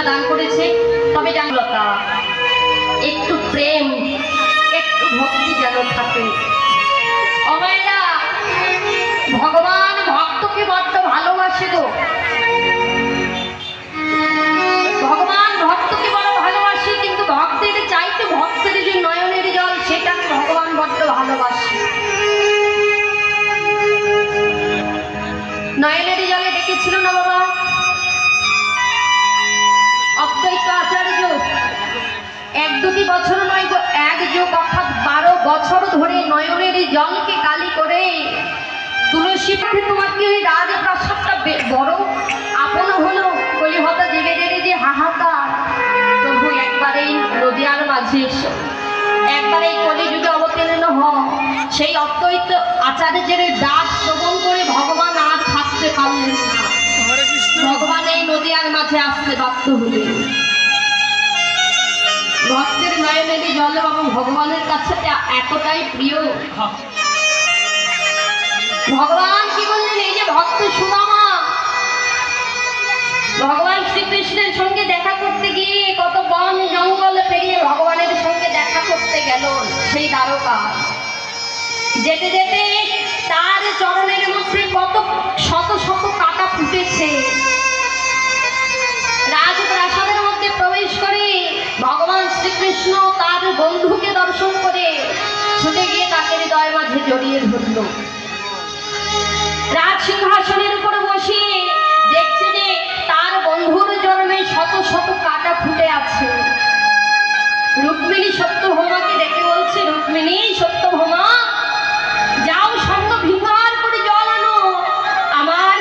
দান করেছে। তবে জানলতা একটু প্রেম একটু ভক্তি যেন থাকে। অমায়রা ভগবান ভক্তকে বড্ড ভালোবাসে গো। ভগবান ভক্তকে বড় ভালোবাসে, কিন্তু ভক্তের চাইতে ভক্তের যে নয়নের জল সেটাকে ভগবান বড্ড ভালোবাসে। নয়নের জলে ডেকেছিল না বাবা অদ্বৈত আচার্য। 1-2 বছর নয় গো, 1 যুগ অর্থাৎ 12 বছর ধরে নয়নের জলকে কালি করে তুলসী পাঠে তোমাকে ওই রাজপ্রাসাদটা বড় আপন হলো। কলিহতা জেগে জেগে যে হাহাকার, প্রভু একবারেই নদিয়ার মাঝে এসো, একবারেই কলিযুগে অবতীর্ণ হও। সেই অদ্বৈত আচার্যের ডাক শ্রবণ করে ভগবান আর থাকতে পারলেন না। ভগবান এই নদিয়ার মাঝে আসতে বাধ্য হলেন। ভক্তের নয়নের জল বাবা ভগবানের কাছে এতটাই প্রিয়। ভগবান কি বললেন, এই যে ভক্ত সুদামা ভগবান শ্রীকৃষ্ণের সঙ্গে দেখা করতে গিয়ে কত বন জঙ্গল পেরিয়ে ভগবানের সঙ্গে দেখা করতে গেল সেই দ্বারকা। যেতে যেতে তার চরণের মধ্যে কত শত শত কাঁটা ফুটেছে। রাজপ্রাসাদের মধ্যে প্রবেশ করে ভগবান শ্রীকৃষ্ণ তার বন্ধুকে দর্শন করে ছুটে গিয়ে তাকে হৃদয়ের মাঝে জড়িয়ে ধরল। রাজ সিংহাসনের উপর বসে দেখছে যে তার বন্ধুর জন্মে শত শত কাঁটা ফুটে আছে। রুক্মিণী সত্যভামাকে ডেকে বলছে, রুক্মিণী সত্যভামা যাও সঙ্গ ভিঙ্গার করে জল আনো, আমার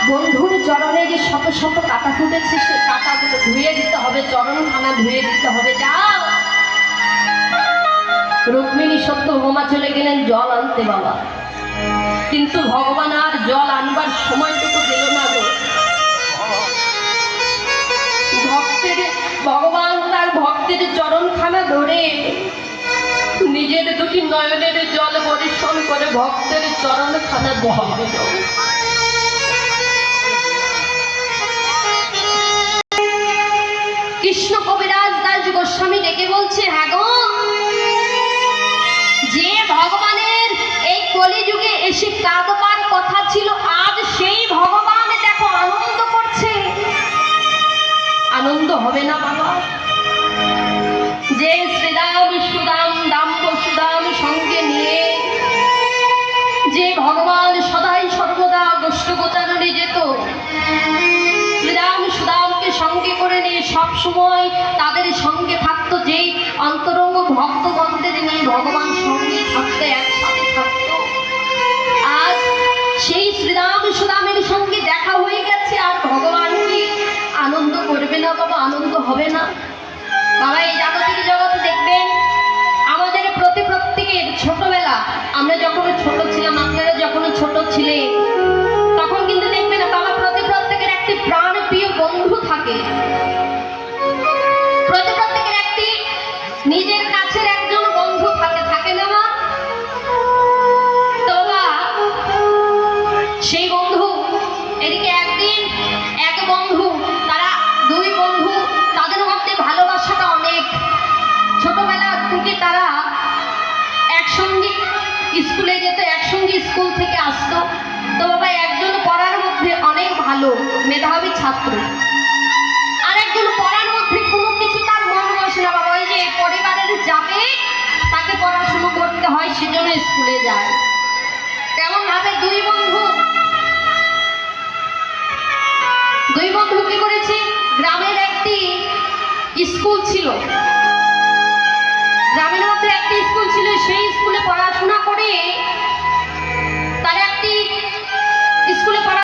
বন্ধুর চরণে যে শত শত কাঁটা ফুটেছে সে কাঁটাগুলো ধুয়ে দিতে হবে, চরণখানা ধুয়ে দিতে হবে, যাও। রুক্মিণী সত্যভামা চলে গেলেন জল আনতে বাবা, কিন্তু ভগবান আর জল আনবার সময়টুকু দিল না গো। ভগবান তার ভক্তের চরণখানা ধরে নিজের 2টি নয়নের জল পরিশোধ করে ভক্তের চরণখানা ধরে দিল। কৃষ্ণ কবিরাজ দাস গোস্বামী ডেকে বলছে, হ্যাঁ গো, যে ভগবানের এই কলিযুগে এসে কাঁদবার কথা ছিল, আজ সেই ভগবান দেখো আনন্দ করছে। আনন্দ হবে না বাবা? যে শ্রীরাম সুদাম দাম্ব সুদাম সঙ্গে নিয়ে যে ভগবান সদাই সর্বদা গোষ্ঠগোচারণে যেত, শ্রীরাম সুদামকে সঙ্গে করে নিয়ে সব সময় তাদের সঙ্গে থাকতো, যেই অন্তরঙ্গ ভক্তগণদের নিয়ে ভগবান সঙ্গে থাকতে একসাথে থাকতো, আজ সেই শ্রীরাম সুদামের সঙ্গে দেখা হয়ে গেছে। আর ভগবান কি আনন্দ করবে না বাবা? আনন্দ হবে না বাবা? এই জাগতিক জগতে দেখবেন আমাদের প্রত্যেকের ছোটবেলা, আমরা যখন ছোট ছিলাম, আপনারা যখন ছোট ছিলেন, তখন কিন্তু দেখবেন বাবা প্রত্যেকের একটি প্রাণ প্রিয় বন্ধু থাকে। প্রত্যেকের একটি নিজের কাছের একজন বন্ধু থাকে, থাকে না মা? তো সেই বন্ধু এদিকে একদিন এক বন্ধু, তারা 2 বন্ধু, তাদের মধ্যে ভালোবাসাটা অনেক। ছোটবেলা থেকে তারা একসঙ্গে স্কুলে যেত, একসঙ্গে স্কুল থেকে আসতো। তো বাবা একজন পড়ার মধ্যে অনেক ভালো মেধাবী ছাত্র, আর একজন পড়ার মধ্যে কোনো কিছু তার মন বসে না বাবা। ওই যে পরিবারের চাপে তাকে পড়াশুনো করতে হয়, সেজন্য স্কুলে যায়। তেমন ভাবে 2 বন্ধু কি করেছে, গ্রামের একটি স্কুল ছিল,